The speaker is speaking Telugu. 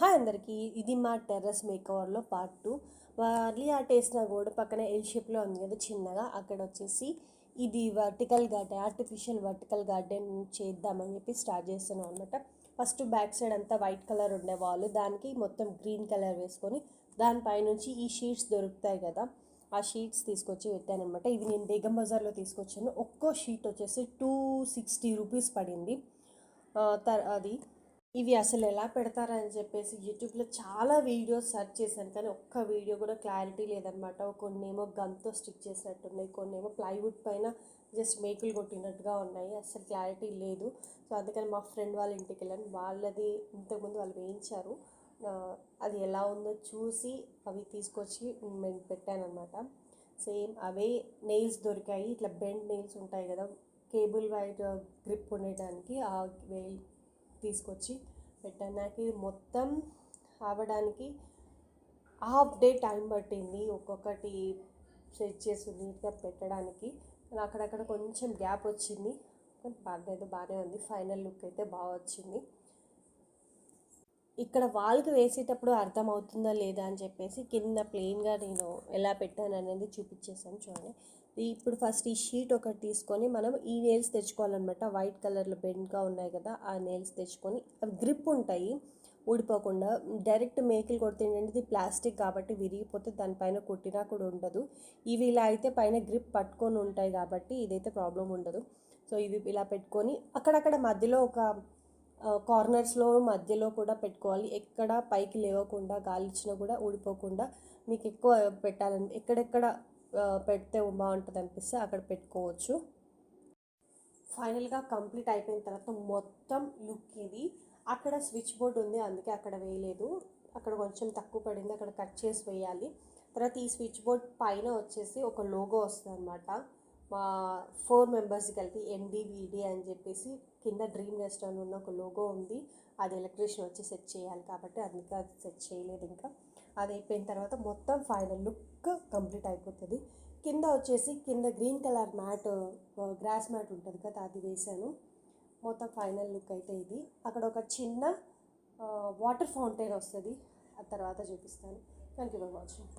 హాయ్ అందరికీ, ఇది మా టెర్రస్ మేకవర్లో పార్ట్ 2. అర్లీ ఆర్ట్ వేసిన గోడ పక్కన ఎల్ షేప్లో ఉంది కదా చిన్నగా, అక్కడ వచ్చేసి ఇది vertical garden, artificial vertical garden చేద్దామని చెప్పి స్టార్ట్ చేస్తున్నాం అనమాట. ఫస్ట్ బ్యాక్ సైడ్ అంతా వైట్ కలర్ ఉండే వాళ్ళు, దానికి మొత్తం గ్రీన్ కలర్ వేసుకొని దానిపైనుంచి ఈ షీట్స్ దొరుకుతాయి కదా, ఆ షీట్స్ తీసుకొచ్చి పెట్టాను అనమాట. ఇది నేను బేగం బజార్లో తీసుకొచ్చాను. ఒక్కో షీట్ వచ్చేసి 260 రూపీస్ పడింది. అది ఇవి అసలు ఎలా పెడతారని చెప్పేసి యూట్యూబ్లో చాలా వీడియోస్ సెర్చ్ చేశాను, కానీ ఒక్క వీడియో కూడా క్లారిటీ లేదనమాట. కొన్ని ఏమో గన్తో స్టిక్ చేసినట్టున్నాయి, కొన్ని ఏమో ప్లైవుడ్ పైన జస్ట్ మేకులు కొట్టినట్టుగా ఉన్నాయి, అసలు క్లారిటీ లేదు. సో అందుకని మా ఫ్రెండ్ వాళ్ళ ఇంటికి వెళ్ళాను. వాళ్ళది ఇంతకుముందు వాళ్ళు వేయించారు, అది ఎలా ఉందో చూసి అవి తీసుకొచ్చి నేను పెట్టాను అనమాట. సేమ్ అవే నెయిల్స్ దొరికాయి, ఇట్లా బెండ్ నెయిల్స్ ఉంటాయి కదా, కేబుల్ వైర్ గ్రిప్ ఉండడానికి ఆ తీసుకొచ్చి పెట్టాను. నాకు ఇది మొత్తం అవ్వడానికి హాఫ్ డే టైం పట్టింది, ఒక్కొక్కటి సెట్ చేసి నీట్గా పెట్టడానికి. అక్కడక్కడ కొంచెం గ్యాప్ వచ్చింది, కానీ పర్లేదు, బాగానే ఉంది. ఫైనల్ లుక్ అయితే బాగా వచ్చింది. ఇక్కడ వాళ్ళకి వేసేటప్పుడు అర్థమవుతుందా లేదా అని చెప్పేసి కింద ప్లెయిన్గా నేను ఎలా పెట్టాను అనేది చూపించేసాను చూడండి. ఇప్పుడు ఫస్ట్ ఈ షీట్ ఒకటి తీసుకొని మనం ఈ నెయిల్స్ తెచ్చుకోవాలన్నమాట. వైట్ కలర్లో బెండ్గా ఉన్నాయి కదా, ఆ నెయిల్స్ తెచ్చుకొని అవి గ్రిప్ ఉంటాయి ఊడిపోకుండా. డైరెక్ట్ మేకులు కొడితే ఏంటంటే ఇది ప్లాస్టిక్ కాబట్టి విరిగిపోతే దానిపైన కొట్టినా కూడా ఉండదు. ఇవి ఇలా అయితే పైన గ్రిప్ పట్టుకొని ఉంటాయి కాబట్టి ఇదైతే ప్రాబ్లం ఉండదు. సో ఇవి ఇలా పెట్టుకొని అక్కడక్కడ మధ్యలో ఒక కార్నర్స్లో మధ్యలో కూడా పెట్టుకోవాలి. ఎక్కడ పైకి లేవకుండా, గాలి ఇచ్చినా కూడా ఊడిపోకుండా మీకు ఎక్కువ పెట్టాలని ఎక్కడెక్కడ పెడితే బాగుంటుంది అనిపిస్తే అక్కడ పెట్టుకోవచ్చు. ఫైనల్గా కంప్లీట్ అయిపోయిన తర్వాత మొత్తం లుక్ ఇది. అక్కడ స్విచ్ బోర్డ్ ఉంది, అందుకే అక్కడ వేయలేదు. అక్కడ కొంచెం తక్కువ పడింది, అక్కడ కట్ చేసి వేయాలి. తర్వాత ఈ స్విచ్ బోర్డ్ పైన వచ్చేసి ఒక లోగో వస్తుంది అనమాట. మా 4 మెంబర్స్కి కలిపి NDVD అని చెప్పేసి కింద డ్రీమ్ నెస్ట్ అని ఉన్న ఒక లోగో ఉంది. అది ఎలక్ట్రీషియన్ వచ్చి సెట్ చేయాలి కాబట్టి అందుకే అది సెట్ చేయలేదు ఇంకా. అది అయిపోయిన తర్వాత మొత్తం ఫైనల్ లుక్ కంప్లీట్ అయిపోతుంది. కింద వచ్చేసి కింద green colour mat, grass mat ఉంటుంది కదా, అది వేసాను. మొత్తం ఫైనల్ లుక్ అయితే ఇది. అక్కడ ఒక చిన్న వాటర్ ఫౌంటైన్ వస్తుంది, ఆ తర్వాత చూపిస్తాను. Thank you for watching.